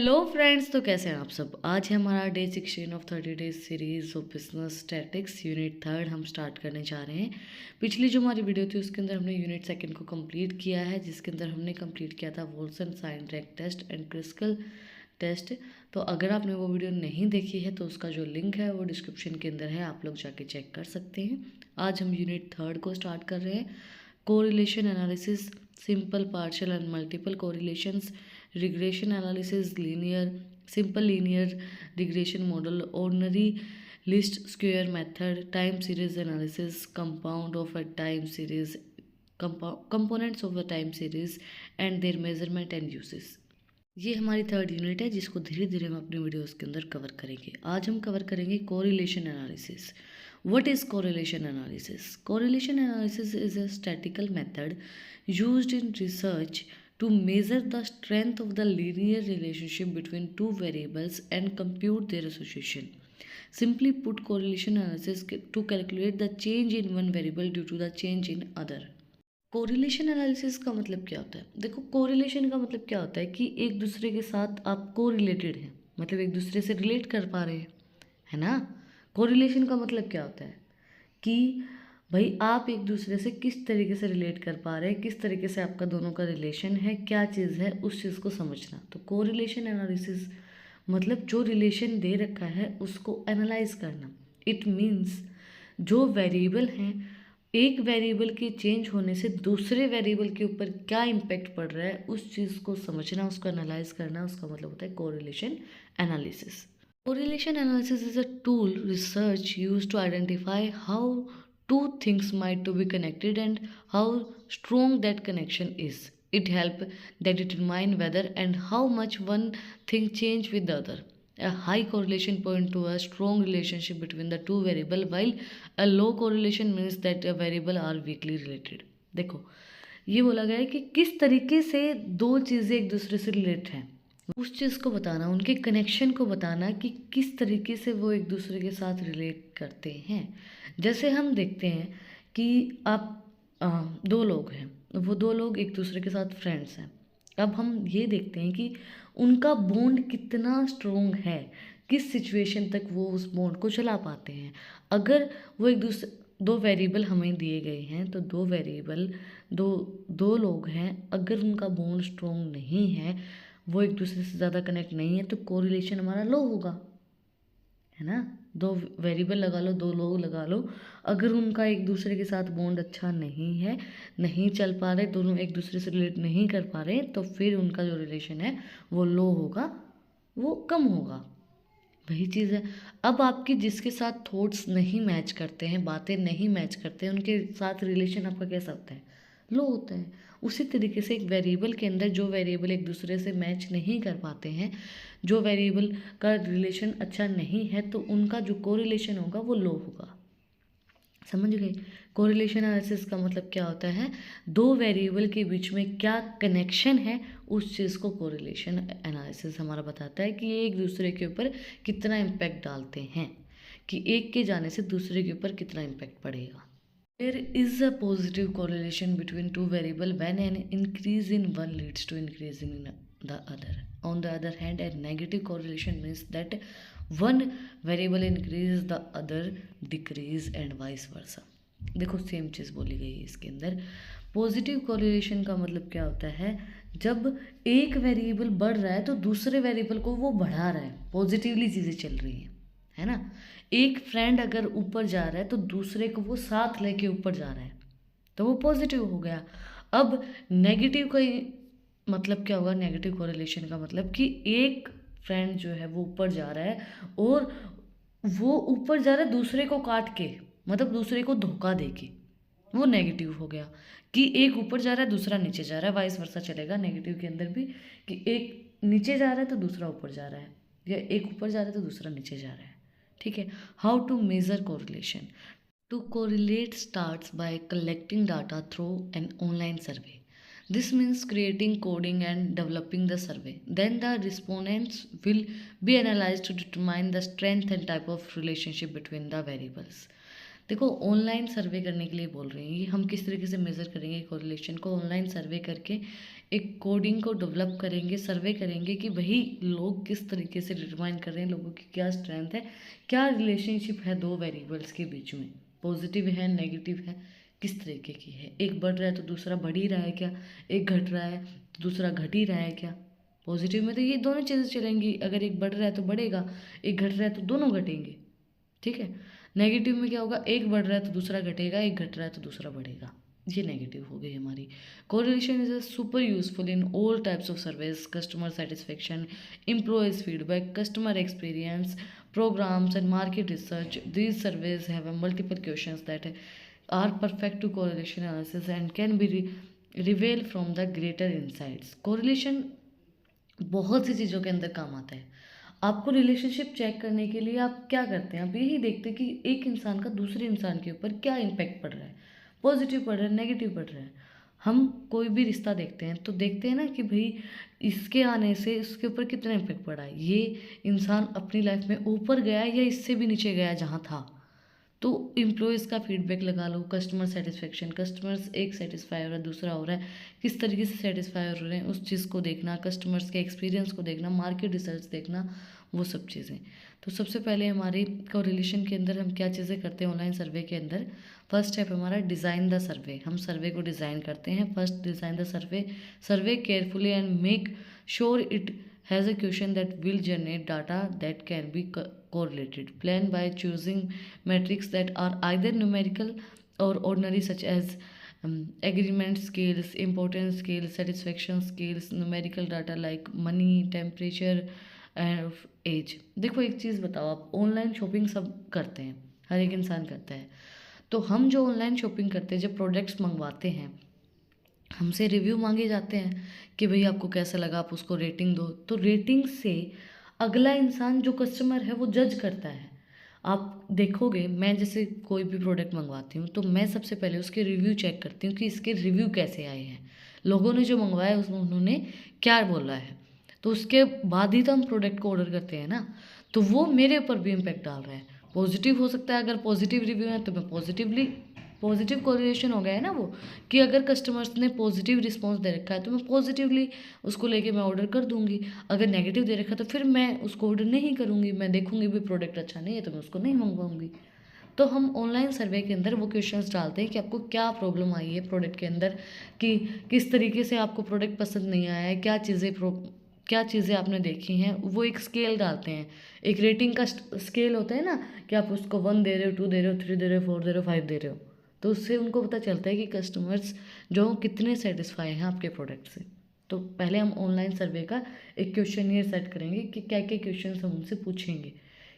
Hello friends, तो कैसे हैं आप सब। आज है हमारा day 16 of 30 days series of business statics unit third हम स्टार्ट करने जा रहे हैं। पिछली जो हमारी वीडियो थी उसके अंदर हमने यूनिट सेकंड को कंप्लीट किया है, जिसके अंदर हमने कंप्लीट किया था Wilcoxon sign rank test and Kruskal test. तो अगर आपने वो वीडियो नहीं देखी है तो उसका जो लिंक है वो डिस्क्रिप्शन के अंदर है, आप लोग जाके चेक कर सकते हैं। आज हम यूनिट थर्ड को स्टार्ट कर रहे हैं। Correlation analysis, simple partial and multiple correlations, regression analysis, linear simple linear regression model, ordinary list square method, time series analysis, compound of a time series, components of a time series and there measurement and uses. ये हमारी third unit है, जिसको धीरे धीरे हम अपनी videos के अंदर कवर करेंगे। आज हम कवर करेंगे correlation analysis. What is correlation analysis? Correlation analysis is a statistical method used in research to measure the strength of the linear relationship between two variables and compute their association. Simply put, correlation analysis to calculate the change in one variable due to the change in other. Correlation analysis का मतलब क्या होता है? देखो, correlation का मतलब क्या होता है कि एक दूसरे के साथ आप कोरिलेटेड हैं, मतलब एक दूसरे से रिलेट कर पा रहे हैं, है ना। कोरिलेशन का मतलब क्या होता है कि भाई आप एक दूसरे से किस तरीके से रिलेट कर पा रहे हैं, किस तरीके से आपका दोनों का रिलेशन है, क्या चीज़ है, उस चीज़ को समझना। तो कोरिलेशन एनालिसिस मतलब जो रिलेशन दे रखा है उसको एनालाइज करना। इट मीन्स जो वेरिएबल हैं, एक वेरिएबल के चेंज होने से दूसरे वेरिएबल के ऊपर क्या इम्पैक्ट पड़ रहा है, उस चीज़ को समझना, उसको एनालाइज करना, उसका मतलब होता है correlation analysis. Correlation analysis is a tool research used to identify how two things might to be connected and how strong that connection is. It helps that determine whether and how much one thing change with the other. A high correlation point to a strong relationship between the two variable, while a low correlation means that a variable are weakly related. देखो, ये बोला गया है कि किस तरीके से दो चीज़ें एक दूसरे से रिलेट हैं, उस चीज़ को बताना, उनके कनेक्शन को बताना कि किस तरीके से वो एक दूसरे के साथ रिलेट करते हैं। जैसे हम देखते हैं कि आप दो लोग हैं, वो दो लोग एक दूसरे के साथ फ्रेंड्स हैं। अब हम ये देखते हैं कि उनका बॉन्ड कितना स्ट्रोंग है, किस सिचुएशन तक वो उस बॉन्ड को चला पाते हैं। अगर वो एक दूसरे दो वेरिएबल हमें दिए गए हैं, तो दो वेरिएबल दो दो लोग हैं, अगर उनका बॉन्ड स्ट्रोंग नहीं है, वो एक दूसरे से ज़्यादा कनेक्ट नहीं है, तो कोरिलेशन हमारा लो होगा, है ना। दो वेरिएबल लगा लो, दो लोग लगा लो, अगर उनका एक दूसरे के साथ बॉन्ड अच्छा नहीं है, नहीं चल पा रहे, दोनों एक दूसरे से रिलेट नहीं कर पा रहे, तो फिर उनका जो रिलेशन है वो लो होगा, वो कम होगा। वही चीज़ है। अब आपके जिसके साथ थॉट्स नहीं मैच करते हैं, बातें नहीं मैच करते हैं, उनके साथ रिलेशन आपका कैसा होता है? लो होता है। उसी तरीके से एक वेरिएबल के अंदर जो वेरिएबल एक दूसरे से मैच नहीं कर पाते हैं, जो वेरिएबल का रिलेशन अच्छा नहीं है, तो उनका जो कोरिलेशन होगा वो लो होगा। समझ गए? कोरिलेशन एनालिसिस का मतलब क्या होता है? दो वेरिएबल के बीच में क्या कनेक्शन है, उस चीज़ को कोरिलेशन एनालिसिस हमारा बताता है कि ये एक दूसरे के ऊपर कितना इम्पैक्ट डालते हैं, कि एक के जाने से दूसरे के ऊपर कितना इम्पैक्ट पड़ेगा। There is a positive correlation between two variables when an increase in one leads to increase in the other. On the other hand, a negative correlation means that one variable increases, the other decrease and vice versa. देखो, same चीज़ बोली गई है इसके अंदर। Positive correlation का मतलब क्या होता है? जब एक वेरिएबल बढ़ रहा है तो दूसरे वेरिएबल को वो बढ़ा रहा है, पॉजिटिवली चीज़ें चल रही हैं, है ना। एक फ्रेंड अगर ऊपर जा रहा है तो दूसरे को वो साथ लेके ऊपर जा रहा है, तो वो पॉजिटिव हो गया। अब नेगेटिव का मतलब क्या होगा? नेगेटिव कोरिलेशन का मतलब कि एक फ्रेंड जो है वो ऊपर जा रहा है, और वो ऊपर जा रहा है दूसरे को काट के, मतलब दूसरे को धोखा दे के, वो नेगेटिव हो गया। कि एक ऊपर जा रहा है दूसरा नीचे जा रहा है, वाइस वर्सा चलेगा नेगेटिव के अंदर भी, कि एक नीचे जा रहा है तो दूसरा ऊपर जा रहा है, या एक ऊपर जा रहा है तो दूसरा नीचे जा रहा है। ठीक है। How to measure correlation? To correlate starts by collecting data through an online survey. This means creating, coding, and developing the survey. Then the respondents will be analyzed to determine the strength and type of relationship between the variables. देखो online survey करने के लिए बोल रहे हैं, ये हम किस तरीके से मेज़र करेंगे कोरिलेशन को, ऑनलाइन सर्वे करके एक कोडिंग को डेवलप करेंगे, सर्वे करेंगे कि वही लोग किस तरीके से डिटरमाइन कर रहे हैं, लोगों की क्या स्ट्रेंथ है, क्या रिलेशनशिप है दो वेरिएबल्स के बीच में, पॉजिटिव है नेगेटिव है, किस तरीके की है, एक बढ़ रहा है तो दूसरा बढ़ ही रहा है क्या, एक घट रहा है तो दूसरा घट ही रहा है क्या। पॉजिटिव में तो ये दोनों चीज़ें चलेंगी, अगर एक बढ़ रहा है तो बढ़ेगा, एक घट रहा है तो दोनों घटेंगे, ठीक है। नेगेटिव में क्या होगा, एक बढ़ रहा है तो दूसरा घटेगा, एक घट रहा है तो दूसरा बढ़ेगा, ये नेगेटिव हो गई हमारी। Correlation is a super useful in all types of service, customer satisfaction, employees feedback, customer experience, programs and market research. These surveys have a multiple questions that are perfect to correlation analysis and can be reveal from the greater insights. Correlation बहुत सी चीज़ों के अंदर काम आता है। आपको relationship check करने के लिए आप क्या करते हैं, आप यही देखते हैं कि एक इंसान का दूसरे इंसान के ऊपर क्या इम्पैक्ट पड़ रहा है, पॉजिटिव पड़ रहा है नेगेटिव पड़ रहा है। हम कोई भी रिश्ता देखते हैं तो देखते हैं ना कि भाई इसके आने से इसके ऊपर कितना इम्पैक्ट पड़ा है, ये इंसान अपनी लाइफ में ऊपर गया है या इससे भी नीचे गया है जहाँ था। तो एम्प्लॉयज़ का फीडबैक लगा लो, कस्टमर सेटिस्फेक्शन, कस्टमर्स एक सेटिस्फाई हो रहा है दूसरा हो रहा है, किस तरीके से सेटिस्फाई हो रहे हैं उस चीज़ को देखना, कस्टमर्स के एक्सपीरियंस को देखना, मार्केट रिसर्च देखना, वो सब चीज़ें। तो सबसे पहले हमारी कोरिलेशन के अंदर हम क्या चीज़ें करते हैं ऑनलाइन सर्वे के अंदर, फर्स्ट स्टेप हमारा डिज़ाइन द सर्वे, हम सर्वे को डिज़ाइन करते हैं। First design the survey, survey carefully and make sure it has a question that will generate data that can be correlated. Plan by choosing metrics that are either numerical or ordinary, such as agreement scales, importance scales, satisfaction scales, numerical data like money, temperature and age. देखो एक चीज़ बताओ, आप online shopping सब करते हैं, हर एक इंसान करता है, तो हम जो ऑनलाइन शॉपिंग करते हैं, जब प्रोडक्ट्स मंगवाते हैं हमसे रिव्यू मांगे जाते हैं कि भाई आपको कैसा लगा, आप उसको रेटिंग दो। तो रेटिंग से अगला इंसान जो कस्टमर है वो जज करता है। आप देखोगे, मैं जैसे कोई भी प्रोडक्ट मंगवाती हूँ तो मैं सबसे पहले उसके रिव्यू चेक करती हूँ कि इसके रिव्यू कैसे आए हैं, लोगों ने जो मंगवाया उसमें उन्होंने क्या बोला है, तो उसके बाद ही तो हम प्रोडक्ट को ऑर्डर करते हैं ना। तो वो मेरे ऊपर भी इम्पेक्ट डाल रहा है, पॉजिटिव हो सकता है, अगर पॉजिटिव रिव्यू है तो मैं पॉजिटिव कोरिलेशन हो गया है ना वो, कि अगर कस्टमर्स ने पॉजिटिव रिस्पांस दे रखा है तो मैं पॉजिटिवली उसको लेके मैं ऑर्डर कर दूंगी, अगर नेगेटिव दे रखा है तो फिर मैं उसको ऑर्डर नहीं करूंगी, मैं देखूंगी भी प्रोडक्ट अच्छा नहीं है तो मैं उसको नहीं मंगवाऊंगी। तो हम ऑनलाइन सर्वे के अंदर वो क्वेश्चंस डालते हैं कि आपको क्या प्रॉब्लम आई है प्रोडक्ट के अंदर, कि किस तरीके से आपको प्रोडक्ट पसंद नहीं आया है, क्या चीज़ें आपने देखी हैं, वो एक स्केल डालते हैं, एक रेटिंग का स्केल होता है ना, कि आप उसको 1 दे रहे हो, 2 दे रहे हो, 3 दे रहे हो, 4 दे रहे हो, 5 दे रहे हो। तो उससे उनको पता चलता है कि कस्टमर्स जो कितने सेटिस्फाई हैं आपके प्रोडक्ट से। तो पहले हम ऑनलाइन सर्वे का एक क्वेश्चनियर सेट करेंगे कि क्या क्या क्वेश्चन हम उनसे पूछेंगे,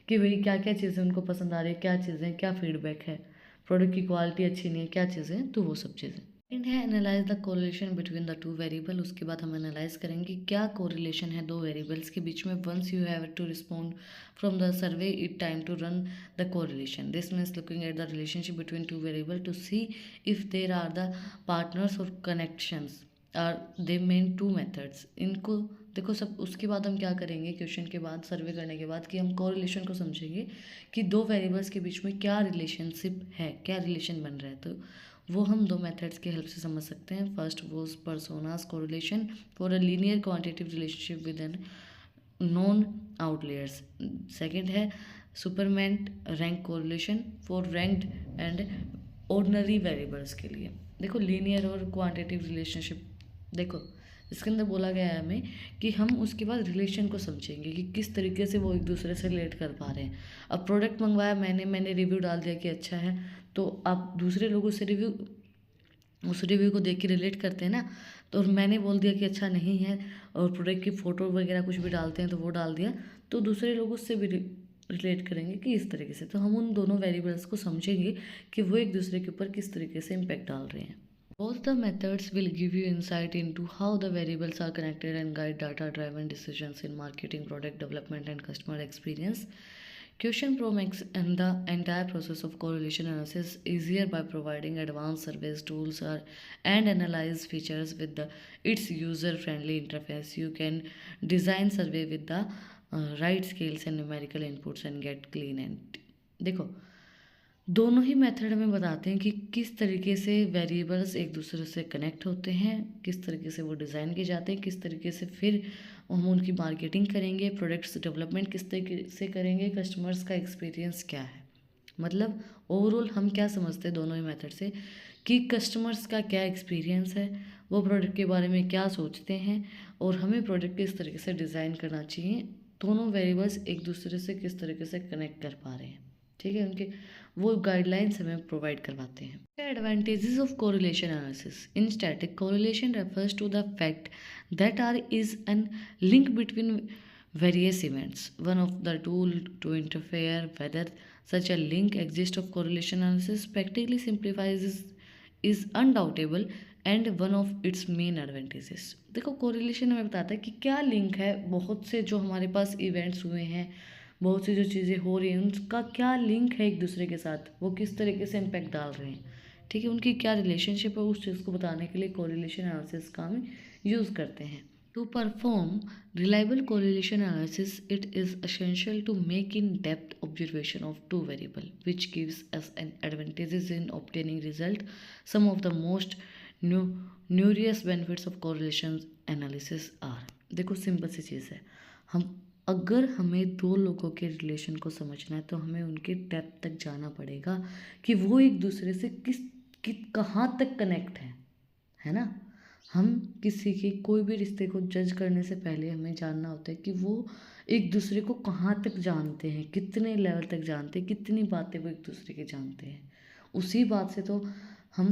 कि भाई क्या क्या चीज़ें उनको पसंद आ रही है, क्या चीज़ें, क्या फीडबैक है, प्रोडक्ट की क्वालिटी अच्छी नहीं है, क्या चीज़ें, तो वो सब चीज़ें। सेकंड है analyse the correlation between the two variable. उसके बाद हम एनालाइज करेंगे क्या कोरिलेशन है दो वेरिएबल्स के बीच में। Once you have to respond from the survey it time to run the correlation. This means looking at the relationship between two variable to see if there are the partners और connections are the main two methods. इनको देखो सब, उसके बाद हम क्या करेंगे question के बाद, सर्वे करने के बाद, कि हम कोरिलेशन को समझेंगे कि दो वेरिएबल्स के बीच में क्या रिलेशनशिप है, क्या रिलेशन बन रहा है। तो वो हम दो मेथड्स की हेल्प से समझ सकते हैं। First was Pearson's correlation for a linear quantitative relationship with an non outliers. Second है Spearman rank correlation for ranked and ordinary variables के लिए। देखो लीनियर और क्वांटिटेटिव रिलेशनशिप, देखो इसके अंदर बोला गया है हमें कि हम उसके बाद रिलेशन को समझेंगे कि किस तरीके से वो एक दूसरे से रिलेट कर पा रहे हैं। अब प्रोडक्ट मंगवाया मैंने रिव्यू डाल दिया कि अच्छा है, तो आप दूसरे लोगों से उस रिव्यू को देख के रिलेट करते हैं ना। तो मैंने बोल दिया कि अच्छा नहीं है और प्रोडक्ट की फ़ोटो वगैरह कुछ भी डालते हैं तो वो डाल दिया, तो दूसरे लोग उससे भी रिलेट करेंगे कि इस तरीके से। तो हम उन दोनों वेरिएबल्स को समझेंगे कि वो एक दूसरे के ऊपर किस तरीके से इम्पैक्ट डाल रहे हैं। Both the methods will give you insight into how the variables are connected and guide data-driven decisions in marketing, product development, and customer experience. Question Pro makes and the entire process of correlation analysis easier by providing advanced surveys tools and analyze features with its user-friendly interface. You can design survey with the right scales and numerical inputs and get clean and देखो दोनों ही method हमें बताते हैं कि किस तरीके से variables एक दूसरे से कनेक्ट होते हैं, किस तरीके से वो डिज़ाइन किए जाते हैं, किस तरीके से फिर हम उनकी मार्केटिंग करेंगे, प्रोडक्ट्स डेवलपमेंट किस तरीके से करेंगे, कस्टमर्स का एक्सपीरियंस क्या है। मतलब ओवरऑल हम क्या समझते हैं दोनों ही मेथड से कि कस्टमर्स का क्या एक्सपीरियंस है, वो प्रोडक्ट के बारे में क्या सोचते हैं और हमें प्रोडक्ट किस तरीके से डिज़ाइन करना चाहिए। दोनों वेरिएबल्स एक दूसरे से किस तरीके से कनेक्ट कर पा रहे हैं, ठीक है, उनके वो गाइडलाइंस हमें प्रोवाइड करवाते हैं। Advantages of correlation analysis in static correlation refers to the fact that are is an link between various events. One of the tool to interfere whether such a link exists of correlation analysis practically simplifies is undoubtable and one of its main advantages. देखो correlation हमें बताता है कि क्या link है, बहुत से जो हमारे पास इवेंट्स हुए हैं, बहुत सी जो चीज़ें हो रही हैं, उनका क्या लिंक है एक दूसरे के साथ, वो किस तरीके से इम्पैक्ट डाल रहे हैं, ठीक है, उनकी क्या रिलेशनशिप है, उस चीज़ को बताने के लिए कोरिलेशन एनालिसिस का हम यूज़ करते हैं। To perform reliable correlation analysis, it is essential to make in-depth observation of two variables, which gives us an advantages in obtaining result. Some of the most numerous benefits of correlation analysis are, देखो simple सी चीज़ है, हम अगर हमें दो लोगों के relation को समझना है तो हमें उनके डेप्थ तक जाना पड़ेगा कि वो एक दूसरे से कहाँ तक कनेक्ट है ना। हम किसी के कोई भी रिश्ते को जज करने से पहले हमें जानना होता है कि वो एक दूसरे को कहाँ तक जानते हैं, कितने लेवल तक जानते हैं, कितनी बातें वो एक दूसरे के जानते हैं। उसी बात से तो हम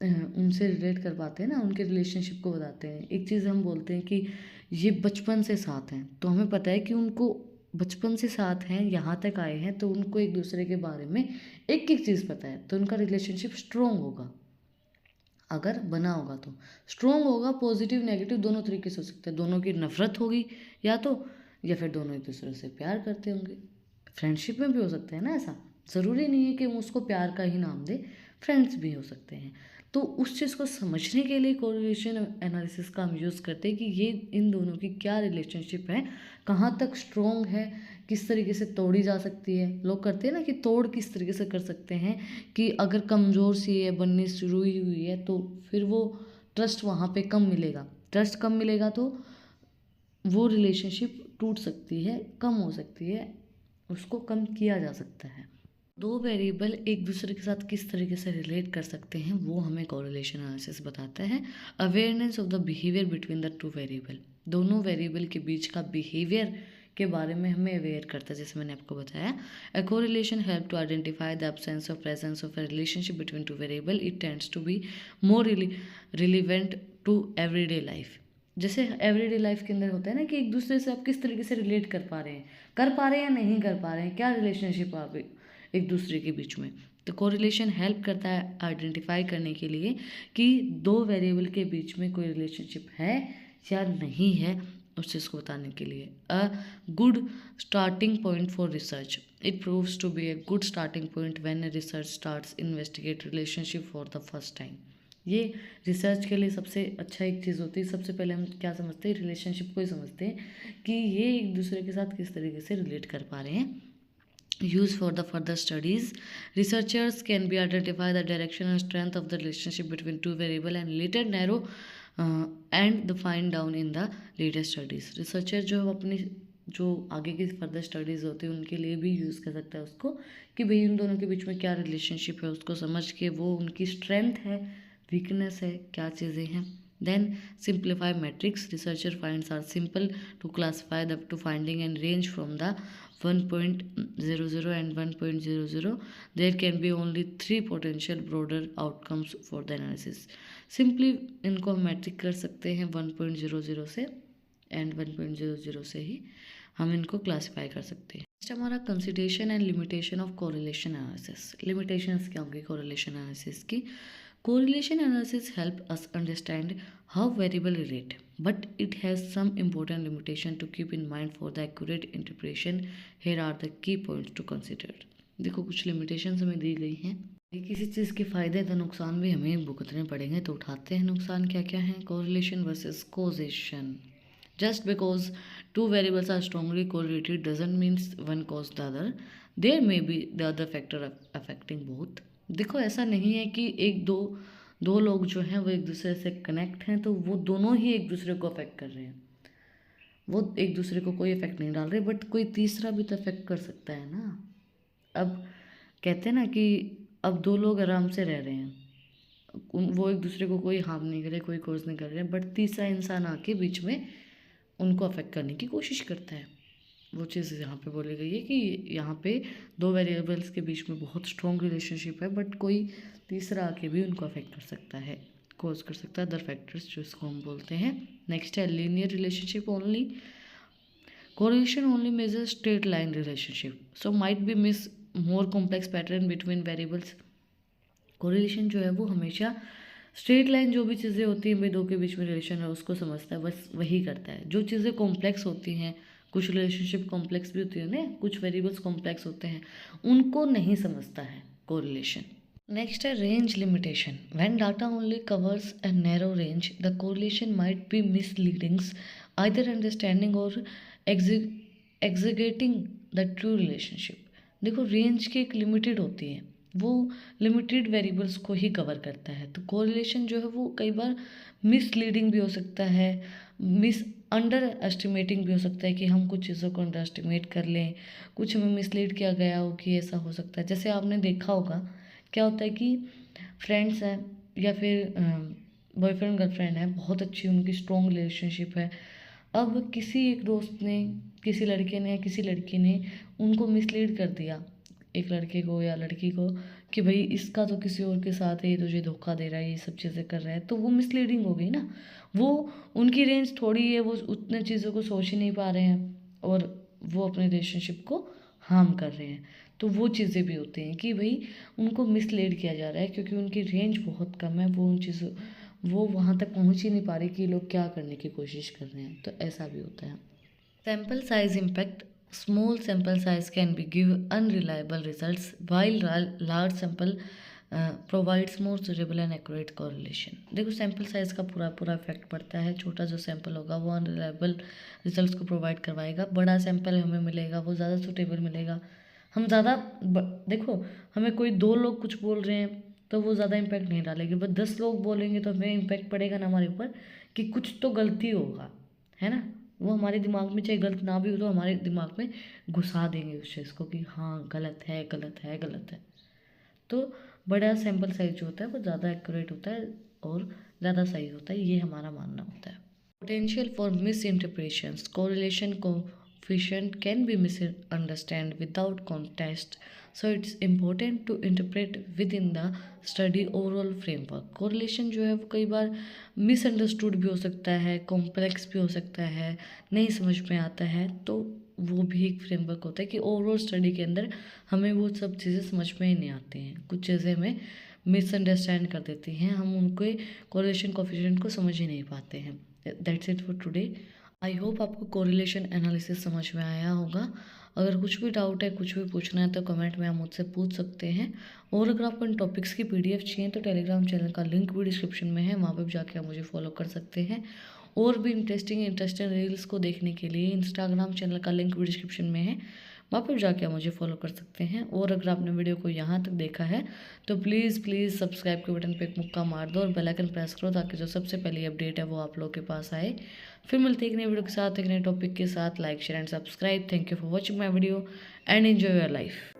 उनसे रिलेट कर पाते हैं ना, उनके रिलेशनशिप को बताते हैं। एक चीज़ हम बोलते हैं कि ये बचपन से साथ हैं, तो हमें पता है कि उनको बचपन से साथ हैं, यहाँ तक आए हैं, तो उनको एक दूसरे के बारे में एक एक चीज़ पता है, तो उनका रिलेशनशिप स्ट्रोंग होगा। अगर बना होगा तो स्ट्रोंग होगा, पॉजिटिव नेगेटिव दोनों तरीके से हो सकता है, दोनों की नफरत होगी या फिर दोनों एक दूसरे से प्यार करते होंगे। फ्रेंडशिप में भी हो सकता है ना ऐसा, ज़रूरी नहीं है कि हम उसको प्यार का ही नाम दें, फ्रेंड्स भी हो सकते हैं। तो उस चीज़ को समझने के लिए कोरिलेशन एनालिसिस का हम यूज़ करते हैं कि ये इन दोनों की क्या रिलेशनशिप है, कहाँ तक स्ट्रोंग है, किस तरीके से तोड़ी जा सकती है। लोग करते हैं ना कि तोड़ किस तरीके से कर सकते हैं कि अगर कमज़ोर सी है, बननी शुरू ही हुई है, तो फिर वो ट्रस्ट वहाँ पे कम मिलेगा, ट्रस्ट कम मिलेगा तो वो रिलेशनशिप टूट सकती है, कम हो सकती है, उसको कम किया जा सकता है। दो वेरिएबल एक दूसरे के साथ किस तरीके से रिलेट कर सकते हैं वो हमें कोरिलेशन एनालिसिस बताता है। Awareness of the behaviour between the two variable, दोनों वेरिएबल के बीच का बिहेवियर के बारे में हमें अवेयर करता है, जैसे मैंने आपको बताया। A correlation help to identify the absence और presence of a relationship between two variable, it tends to be more relevant to everyday life. जैसे एवरीडे लाइफ के अंदर होता है ना कि एक दूसरे से आप किस तरीके से रिलेट कर पा रहे हैं या नहीं कर पा रहे हैं, क्या रिलेशनशिप आप एक दूसरे के बीच में। तो कोरिलेशन हेल्प करता है आइडेंटिफाई करने के लिए कि दो वेरिएबल के बीच में कोई रिलेशनशिप है या नहीं है, उस चीज़ को बताने के लिए। A good starting point for research, it proves to be a good starting point when research starts investigate relationship for the first time. ये रिसर्च के लिए सबसे अच्छा एक चीज़ होती है। सबसे पहले हम क्या समझते हैं, रिलेशनशिप को ही समझते हैं कि ये एक दूसरे के साथ किस तरीके से रिलेट कर पा रहे हैं। Used for the further studies, researchers can be identify the direction and strength of the relationship between two variable and later narrow and the find down in the later studies. Researcher जो अपनी जो आगे की further studies होती है उनके लिए भी यूज़ कर सकता है उसको, कि भाई उन दोनों के बीच में क्या रिलेशनशिप है, उसको समझ के वो उनकी स्ट्रेंथ है, वीकनेस है, क्या चीज़ें हैं। Then simplify metrics, researcher finds are simple to classify the to finding and range from the 1.00 and 1.00. There can be only 3 potential broader outcomes for the analysis. Simply इनको हम metric कर सकते हैं 1.00 से एंड 1.00 से ही हम इनको क्लासीफाई कर सकते हैं। नेक्स्ट हमारा consideration and limitation of correlation analysis. Limitations क्या होंगी कोरिलेशन एनालिसिस की? Correlation analysis help us understand how variable relate, but it has some important limitation to keep in mind for the accurate interpretation. Here are the key points to consider. देखो कुछ limitations हमें दी गई हैं। किसी चीज़ के फ़ायदे तो नुकसान भी हमें भुगतने पड़ेंगे, तो उठाते हैं नुकसान क्या क्या हैं। Correlation versus causation. Just because two variables are strongly correlated doesn't mean one cause the other. There may be the other factor affecting both. देखो ऐसा नहीं है कि एक दो लोग जो हैं वो एक दूसरे से कनेक्ट हैं तो वो दोनों ही एक दूसरे को अफेक्ट कर रहे हैं, वो एक दूसरे को कोई इफेक्ट नहीं डाल रहे, बट कोई तीसरा भी तो अफेक्ट कर सकता है ना। अब कहते हैं ना कि अब दो लोग आराम से रह रहे हैं, वो एक दूसरे को कोई हार्म नहीं कर रहे, कोई कोर्स नहीं कर रहे, बट तीसरा इंसान आके बीच में उनको अफेक्ट करने की कोशिश करता है। वो चीज़ यहाँ पे बोली गई है कि यहाँ पे दो वेरिएबल्स के बीच में बहुत स्ट्रॉन्ग रिलेशनशिप है, बट कोई तीसरा आके भी उनको अफेक्ट कर सकता है, कोज कर सकता है, अदर फैक्टर्स जो इसको हम बोलते हैं। नेक्स्ट है linear relationship only. Correlation only measures straight line relationship, so might be miss more complex pattern between variables. Correlation जो है वो हमेशा स्ट्रेट लाइन जो भी चीज़ें होती हैं भाई दो के बीच में रिलेशन है उसको समझता है, बस वही करता है। जो चीज़ें कॉम्प्लेक्स होती हैं, कुछ रिलेशनशिप कॉम्प्लेक्स भी होती है ना, कुछ वेरिएबल्स कॉम्प्लेक्स होते हैं, उनको नहीं समझता है कोरिलेशन। नेक्स्ट है range limitation. When data only covers a narrow range the correlation might be misleadings either understanding और एग्जीगेटिंग द ट्रू रिलेशनशिप। देखो रेंज की एक लिमिटेड होती है, वो लिमिटेड वेरिएबल्स को ही कवर करता है, तो कोरिलेशन जो है वो कई बार मिसलीडिंग भी हो सकता है, मिस अंडर एस्टिमेटिंग भी हो सकता है कि हम कुछ चीज़ों को अंडर एस्टिमेट कर लें, कुछ हमें मिसलीड किया गया हो कि ऐसा हो सकता है। जैसे आपने देखा होगा क्या होता है कि फ्रेंड्स हैं या फिर बॉयफ्रेंड गर्लफ्रेंड है, बहुत अच्छी उनकी स्ट्रॉन्ग रिलेशनशिप है, अब किसी एक दोस्त ने, किसी लड़के ने या किसी लड़की ने उनको मिसलीड कर दिया, एक लड़के को या लड़की को, कि भाई इसका तो किसी और के साथ है, ये तुझे धोखा दे रहा है, ये सब चीज़ें कर रहा है, तो वो मिसलीडिंग हो गई ना। वो उनकी रेंज थोड़ी है, वो उतने चीज़ों को सोच ही नहीं पा रहे हैं और वो अपने रिलेशनशिप को हार्म कर रहे हैं। तो वो चीज़ें भी होती हैं कि भाई उनको मिसलीड किया जा रहा है क्योंकि उनकी रेंज बहुत कम है, वो उन चीज़ों, वो वहाँ तक पहुँच ही नहीं पा रही कि लोग क्या करने की कोशिश कर रहे हैं, तो ऐसा भी होता है। Sample size impact. Small sample size can be give unreliable results while large sample provides more durable and accurate correlation। देखो सैम्पल साइज का पूरा इफेक्ट पड़ता है, छोटा जो सैम्पल होगा वो अनरिलायबल रिजल्ट्स को प्रोवाइड करवाएगा, बड़ा सैम्पल हमें मिलेगा वो ज़्यादा सूटेबल मिलेगा। हम ज़्यादा देखो हमें कोई दो लोग कुछ बोल रहे हैं तो वो ज़्यादा इम्पैक्ट नहीं डालेंगे, बट 10 लोग बोलेंगे तो हमें इम्पैक्ट पड़ेगा ना हमारे ऊपर कि कुछ तो गलती होगा, है ना। वो हमारे दिमाग में चाहे गलत ना भी हो तो हमारे दिमाग में घुसा देंगे उस चीज़ को कि हाँ गलत है गलत है गलत है। तो बड़ा सैम्पल साइज जो होता है वो ज़्यादा एक्यूरेट होता है और ज़्यादा सही होता है, ये हमारा मानना होता है। Potential for misinterpretations. Correlation coefficient can be misunderstand without contest, so it's important to interpret within the study overall framework. Correlation जो है वो कई बार मिसअंडरस्टूड भी हो सकता है, कॉम्प्लेक्स भी हो सकता है, नहीं समझ में आता है, तो वो भी एक फ्रेमवर्क होता है कि ओवरऑल स्टडी के अंदर हमें वो सब चीज़ें समझ में ही नहीं आती हैं, कुछ चीज़ें हमें मिसअंडरस्टैंड कर देती हैं, हम उनके कोरिलेशन कोफिशिएंट को समझ ही नहीं पाते हैं। That's it for today. I hope आपको कोरिलेशन एनालिसिस समझ में आया होगा। अगर कुछ भी डाउट है, कुछ भी पूछना है तो कमेंट में आप मुझसे पूछ सकते हैं, और अगर आपको इन टॉपिक्स की पीडीएफ चाहिए तो टेलीग्राम चैनल का लिंक भी डिस्क्रिप्शन में है, वहाँ पर भी जाके आप मुझे फॉलो कर सकते हैं। और भी इंटरेस्टिंग रील्स को देखने के लिए इंस्टाग्राम चैनल का लिंक भी डिस्क्रिप्शन में है, वहाँ पर जाके आप मुझे फॉलो कर सकते हैं। और अगर आपने वीडियो को यहाँ तक देखा है तो प्लीज़ सब्सक्राइब के बटन पे एक मुक्का मार दो और बेल आइकन प्रेस करो ताकि जो सबसे पहली अपडेट है वो आप लोगों के पास आए। फिर मिलते हैं एक नई वीडियो के साथ, एक नए टॉपिक के साथ। Like share and subscribe. Thank you for watching my video and enjoy your life.